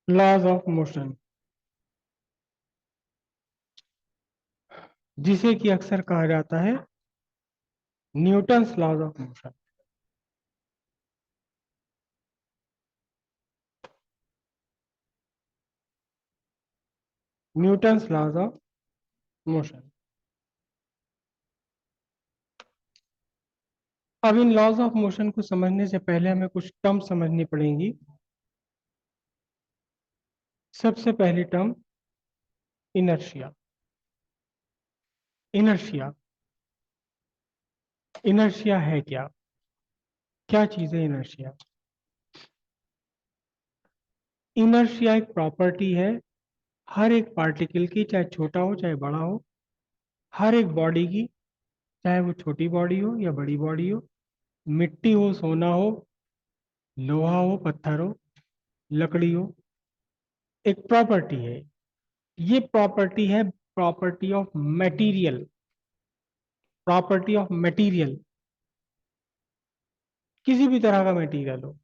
Laws of motion, जिसे कि अक्सर कहा जाता है Newton's laws of motion. Newton's laws of motion. अब इन लॉज ऑफ मोशन को समझने से पहले हमें कुछ टर्म समझनी पड़ेंगी। सबसे पहली टर्म इनर्शिया। इनर्शिया, इनर्शिया है क्या? क्या चीज है इनर्शिया? इनर्शिया एक प्रॉपर्टी है हर एक पार्टिकल की, चाहे छोटा हो चाहे बड़ा हो, हर एक बॉडी की, चाहे वो छोटी बॉडी हो या बड़ी बॉडी हो, मिट्टी हो, सोना हो, लोहा हो, पत्थर हो, लकड़ी हो, एक प्रॉपर्टी है। ये प्रॉपर्टी है property of material. Property of material, किसी भी तरह का मटेरियल हो।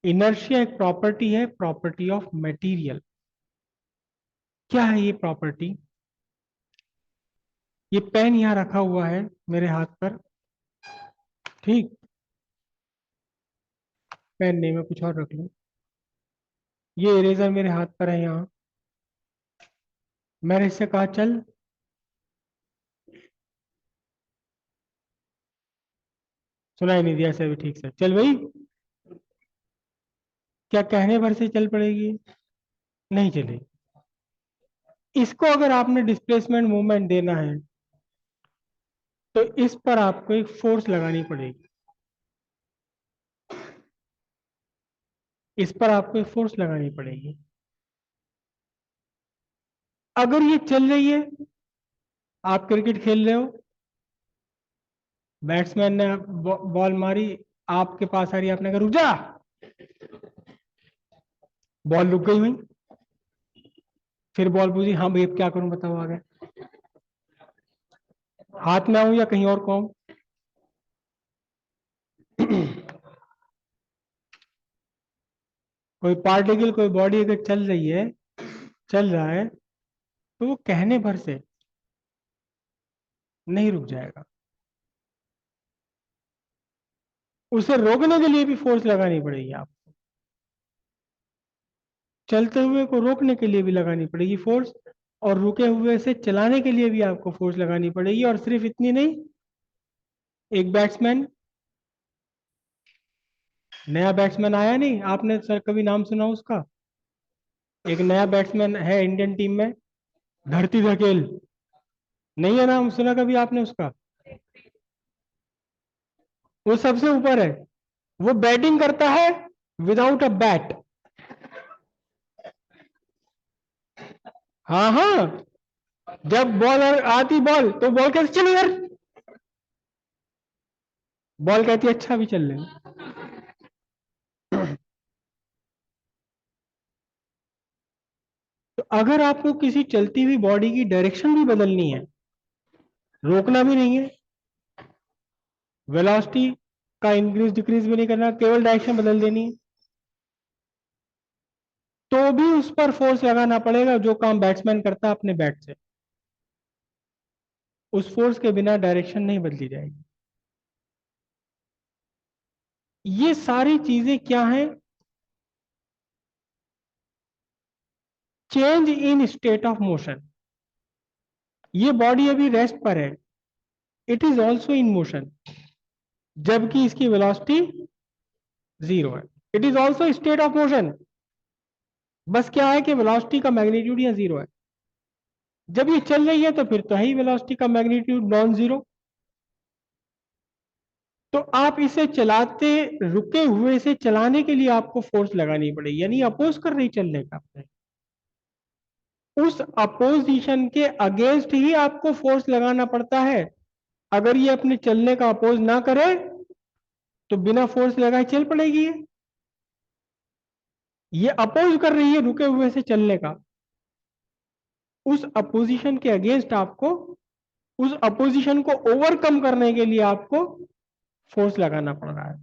इनर्शिया एक प्रॉपर्टी है, प्रॉपर्टी ऑफ मटेरियल। क्या है ये प्रॉपर्टी? ये पेन यहां रखा हुआ है मेरे हाथ पर, ठीक? पेन नहीं, मैं कुछ और रख लूं। ये इरेजर मेरे हाथ पर है यहाँ, मैंने इससे कहा चल, सुनाई नहीं दिया ऐसे भी ठीक से, चल भाई। क्या कहने भर से चल पड़ेगी? नहीं चलेगी। इसको अगर आपने डिस्प्लेसमेंट मूवमेंट देना है तो इस पर आपको एक फोर्स लगानी पड़ेगी। इस पर आपको एक फोर्स लगानी पड़ेगी। अगर ये चल रही है, आप क्रिकेट खेल रहे हो, बैट्समैन ने बॉल मारी, आपके पास आ रही है, आपने कहा रुक जा, बॉल रुक गई वहीं। फिर बॉल पूछी, हाँ भाई अब क्या करूं बताओ आगे, हाथ में आऊं या कहीं और को आऊं? कोई पार्टिकल, कोई बॉडी अगर चल रही है, चल रहा है, तो वो कहने भर से नहीं रुक जाएगा। उसे रोकने के लिए भी फोर्स लगानी पड़ेगी आपको। चलते हुए को रोकने के लिए भी लगानी पड़ेगी फोर्स, और रुके हुए से चलाने के लिए भी आपको फोर्स लगानी पड़ेगी। और सिर्फ इतनी नहीं, एक बैट्समैन, नया बैट्समैन आया नहीं, आपने सर कभी नाम सुना उसका? एक नया बैट्समैन है इंडियन टीम में, धरती धकेल, नहीं है नाम सुना कभी आपने उसका? वो सबसे ऊपर है। वो बैटिंग करता है विदाउट अ बैट। हाँ हाँ, जब बॉल आती बॉल तो बॉल कैसे चली यार, बॉल कहती है अच्छा भी चल रहे। तो अगर आपको किसी चलती हुई बॉडी की डायरेक्शन भी बदलनी है, रोकना भी नहीं है, वेलोसिटी का इंक्रीज डिक्रीज भी नहीं करना, केवल डायरेक्शन बदल देनी है, तो भी उस पर फोर्स लगाना पड़ेगा, जो काम बैट्समैन करता है अपने बैट से। उस फोर्स के बिना डायरेक्शन नहीं बदली जाएगी। ये सारी चीजें क्या हैं? Change in state of motion. ये बॉडी अभी रेस्ट पर है, it is also in motion, जबकि इसकी वेलोसिटी जीरो है। It is also state of motion, बस क्या है कि वेलोसिटी का मैग्नीट्यूड यहाँ जीरो है। जब ये चल रही है तो फिर तो है ही वेलोसिटी का मैग्नीट्यूड नॉन जीरो। तो आप इसे चलाते, रुके हुए से चलाने के लिए आपको फोर्स लगानी पड़ेगी, यानी अपोज कर रही चलने का आपने, उस अपोजिशन के अगेंस्ट ही आपको फोर्स लगाना पड़ता है। अगर ये अपने चलने का अपोज ना करे तो बिना फोर्स लगाए चल पड़ेगी। ये अपोज कर रही है रुके हुए से चलने का, उस अपोजिशन के अगेंस्ट आपको, उस अपोजिशन को ओवरकम करने के लिए आपको फोर्स लगाना पड़ रहा है।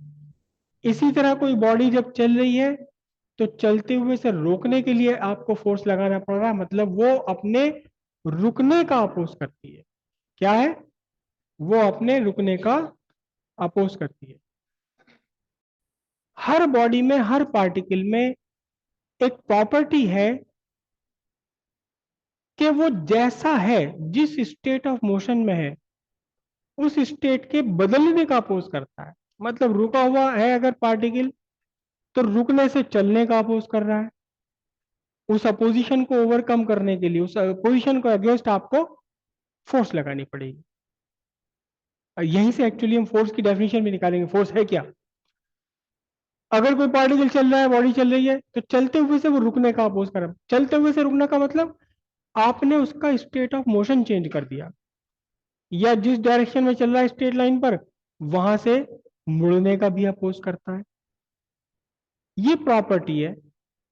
इसी तरह कोई बॉडी जब चल रही है तो चलते हुए से रोकने के लिए आपको फोर्स लगाना पड़ रहा है, मतलब वो अपने रुकने का अपोज करती है। क्या है? वो अपने रुकने का अपोज करती है। हर बॉडी में, हर पार्टिकल में एक प्रॉपर्टी है कि वो जैसा है, जिस स्टेट ऑफ मोशन में है, उस स्टेट के बदलने का अपोज करता है। मतलब रुका हुआ है अगर पार्टिकल, तो रुकने से चलने का अपोज कर रहा है। उस अपोजिशन को ओवरकम करने के लिए, उस अपोजिशन को अगेंस्ट आपको फोर्स लगानी पड़ेगी। यहीं से एक्चुअली हम फोर्स की डेफिनेशन भी निकालेंगे। फोर्स है क्या? अगर कोई पार्टिकल चल रहा है, बॉडी चल रही है, तो चलते हुए से वो रुकने का अपोज कर रहा है। चलते हुए से रुकने का मतलब आपने उसका स्टेट ऑफ मोशन चेंज कर दिया, या जिस डायरेक्शन में चल रहा है स्ट्रेट लाइन पर, वहां से मुड़ने का भी अपोज करता है। ये प्रॉपर्टी है,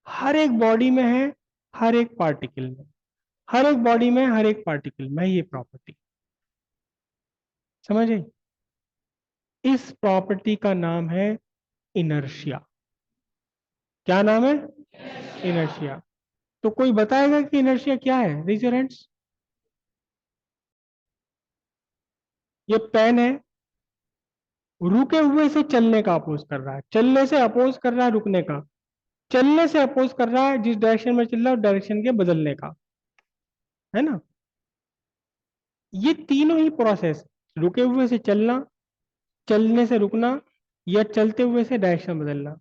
हर एक बॉडी में है, हर एक पार्टिकल में। हर एक बॉडी में, हर एक पार्टिकल में ये प्रॉपर्टी। समझ गए? इस प्रॉपर्टी का नाम है इनर्शिया। क्या नाम है? इनर्शिया। तो कोई बताएगा कि इनर्शिया क्या है? Raise your hands. ये पेन है, रुके हुए से चलने का अपोज कर रहा है, चलने से अपोज कर रहा है रुकने का, चलने से अपोज कर रहा है जिस डायरेक्शन में चल रहा है उस डायरेक्शन के बदलने का। है ना? ये तीनों ही प्रोसेस, रुके हुए से चलना, चलने से रुकना, या चलते हुए से डायरेक्शन बदलना,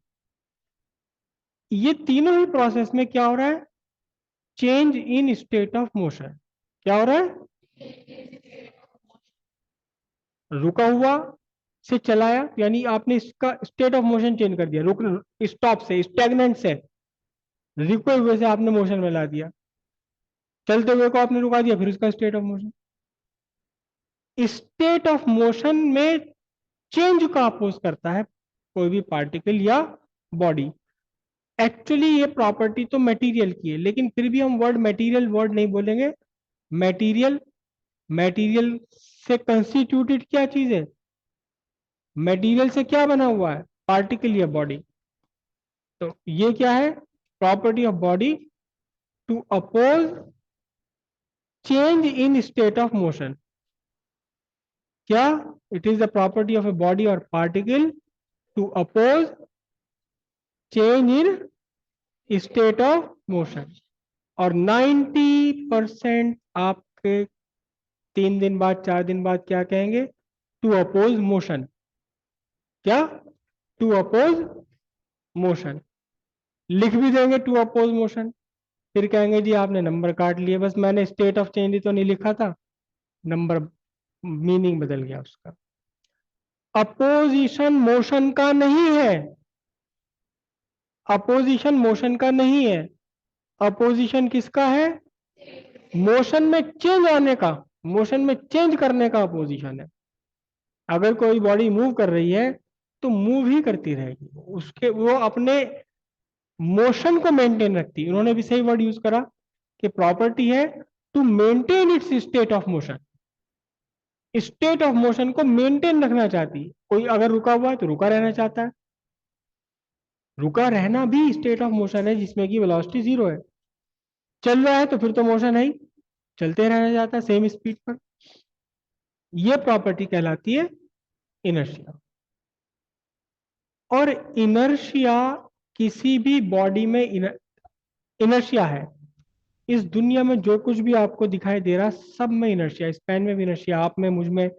ये तीनों ही प्रोसेस में क्या हो रहा है? Change in state of motion. क्या हो रहा है? रुका हुआ से चलाया, यानी आपने इसका स्टेट ऑफ मोशन चेंज कर दिया। रुक, स्टॉप से, स्टेगनेंट से रुके हुए से आपने मोशन में ला दिया, चलते हुए को आपने रुका दिया, फिर उसका state of motion. State of motion में चेंज का अपोज करता है कोई भी पार्टिकल या बॉडी। एक्चुअली ये प्रॉपर्टी तो मटेरियल की है, लेकिन फिर भी हम वर्ड मटेरियल वर्ड नहीं बोलेंगे। मटेरियल, मटेरियल से कंस्टिट्यूटेड क्या चीज है? मटेरियल से क्या बना हुआ है? पार्टिकल या बॉडी। तो ये क्या है? Property of body to oppose change in state of motion. क्या? It is the property of a body or particle to oppose change in state of motion. और 90% आपके 3 दिन बाद, 4 दिन बाद क्या कहेंगे? To oppose motion. क्या? To oppose motion. लिख भी देंगे टू अपोज मोशन, फिर कहेंगे जी आपने नंबर काट लिए, बस मैंने स्टेट ऑफ चेंज ही तो नहीं लिखा था, नंबर मीनिंग बदल गया उसका। अपोजिशन मोशन का नहीं है। अपोजिशन मोशन का नहीं है। अपोजिशन किसका है? मोशन में चेंज आने का, मोशन में चेंज करने का अपोजिशन है। अगर कोई बॉडी मूव कर रही है तो मूव ही करती रहेगी, उसके वो अपने मोशन को मेंटेन रखती है। उन्होंने भी सही वर्ड यूज करा कि प्रॉपर्टी है to maintain its state of motion. State of motion को मेंटेन रखना चाहती है। कोई अगर रुका हुआ है तो रुका रहना चाहता है। रुका रहना भी स्टेट ऑफ मोशन है, जिसमें कि वेलोसिटी 0 है। चल रहा है तो फिर तो मोशन है ही, चलते रहना चाहता है सेम स्पीड पर। यह प्रॉपर्टी कहलाती है इनर्शिया। और इनर्शिया किसी भी बॉडी में इनर्शिया है। इस दुनिया में जो कुछ भी आपको दिखाई दे रहा है सब में इनर्शिया। इस पेन में भी इनर्शिया, आप में, मुझ में,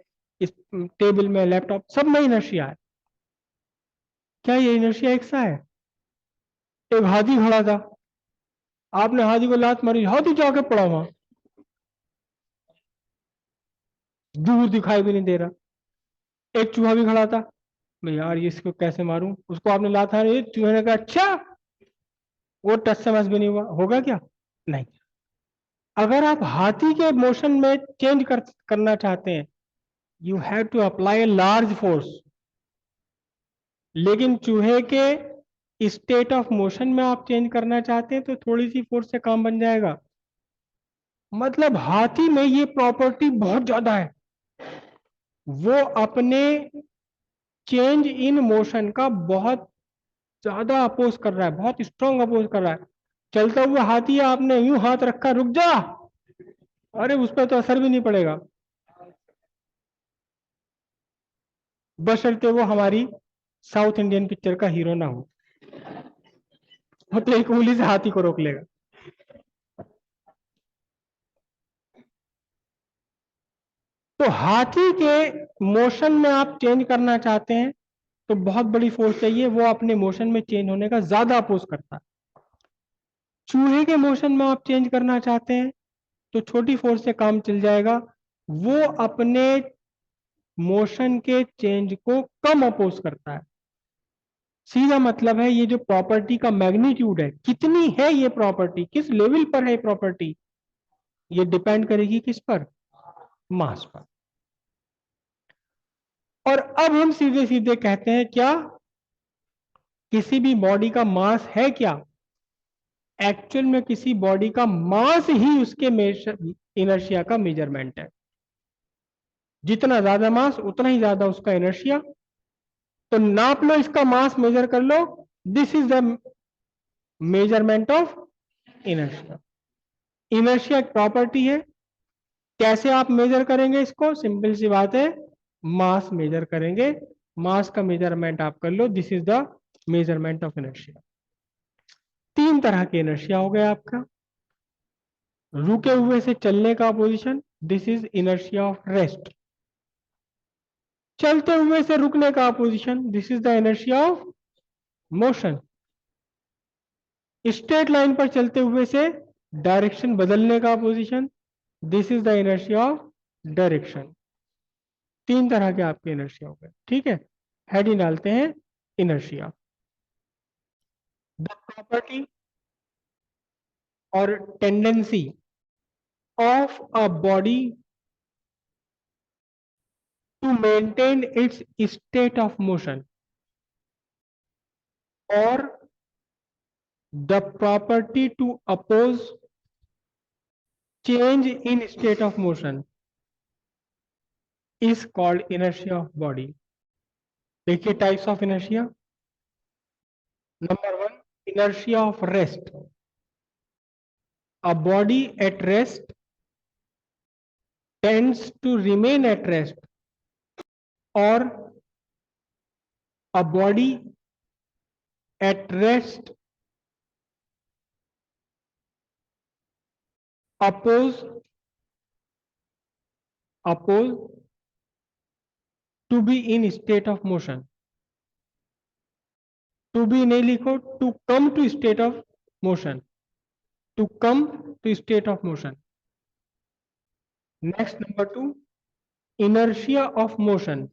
इस टेबल में, लैपटॉप, सब में इनर्शिया है। क्या ये इनर्शिया एक सा है? एक हाथी खड़ा था, आपने हाथी को लात मारी, हाथी जाके पड़ा वहां, दूर दिखाई भी नहीं दे रहा। एक चूहा भी खड़ा था, भाई यार ये इसको कैसे मारूं, उसको आपने लात मारी, चूहे ने कहा अच्छा, वो टच से मस भी नहीं हुआ, होगा क्या? नहीं। अगर आप हाथी के मोशन में चेंज करना चाहते हैं, you have to apply large force. लेकिन चूहे के स्टेट ऑफ मोशन में आप चेंज करना चाहते हैं तो थोड़ी सी फोर्स से काम बन जाएगा। मतलब हाथी में ये प्रॉपर्टी बहुत ज्यादा है, वो अपने चेंज इन मोशन का बहुत ज्यादा अपोज कर रहा है, बहुत स्ट्रांग अपोज कर रहा है। चलता हुआ हाथी है, आपने यूं हाथ रखा, रुक जा, अरे उस पर तो असर भी नहीं पड़ेगा, बशर्ते वो हमारी साउथ इंडियन पिक्चर का हीरो ना हो, वो तो एक उंगली से हाथी को रोक लेगा। तो हाथी के मोशन में आप चेंज करना चाहते हैं तो बहुत बड़ी फोर्स चाहिए, वो अपने मोशन में चेंज होने का ज्यादा अपोज करता है। चूहे के मोशन में आप चेंज करना चाहते हैं तो छोटी फोर्स से काम चल जाएगा, वो अपने मोशन के चेंज को कम अपोज करता है। सीधा मतलब है ये जो प्रॉपर्टी का मैग्नीट्यूड है, कितनी है ये प्रॉपर्टी, किस लेवल पर है प्रॉपर्टी, ये डिपेंड करेगी किस पर, मास पर। और अब हम सीधे सीधे कहते हैं क्या, किसी भी बॉडी का मास है क्या, एक्चुअल में किसी बॉडी का मास ही उसके इनर्शिया का मेजरमेंट है। जितना ज्यादा मास उतना ही ज्यादा उसका इनर्शिया। तो नाप लो इसका मास, मेजर कर लो, this is the measurement of inertia. Inertia एक प्रॉपर्टी है। कैसे आप मेजर करेंगे इसको, सिंपल सी बात है, मास मेजर करेंगे। मास का मेजरमेंट आप कर लो, this is the measurement of inertia. तीन तरह के इनर्शिया हो गया आपका। रुके हुए से चलने का position, this is inertia of rest. चलते हुए से रुकने का position, this is the inertia of motion. Straight line पर चलते हुए से डायरेक्शन बदलने का position, this is the inertia of direction. तीन तरह के आपके इनर्शिया हो गए, ठीक है। हेडिंग डालते हैं inertia. The property or tendency of a body to maintain its state of motion, or the property to oppose change in state of motion is called inertia of body. देखिए types of inertia। Number one, inertia of rest। A body at rest tends to remain at rest, or a body at rest oppose to be in state of motion। to be नहीं लिखो, to come to state of motion, to come to state of motion। Next, number two, inertia of motion।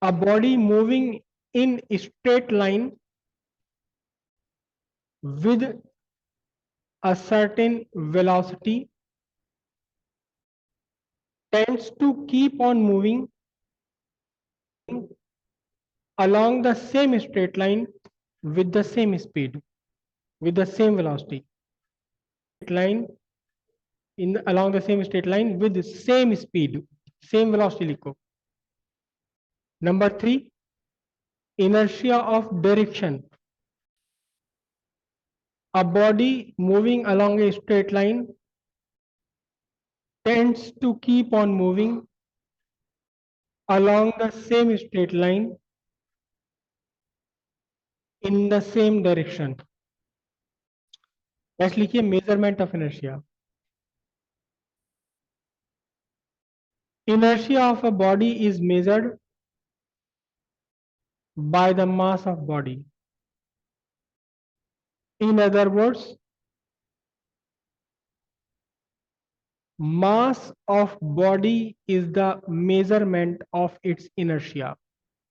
A body moving in straight line with a certain velocity tends to keep on moving along the same straight line with the same speed, with the same velocity. Line along the same straight line with the same speed, same velocity लिखो। Number three, inertia of direction। A body moving along a straight line tends to keep on moving along the same straight line in the same direction। Next लिखिए measurement of inertia. Inertia of a body is measured by the mass of body। In other words, mass of body is the measurement of its inertia।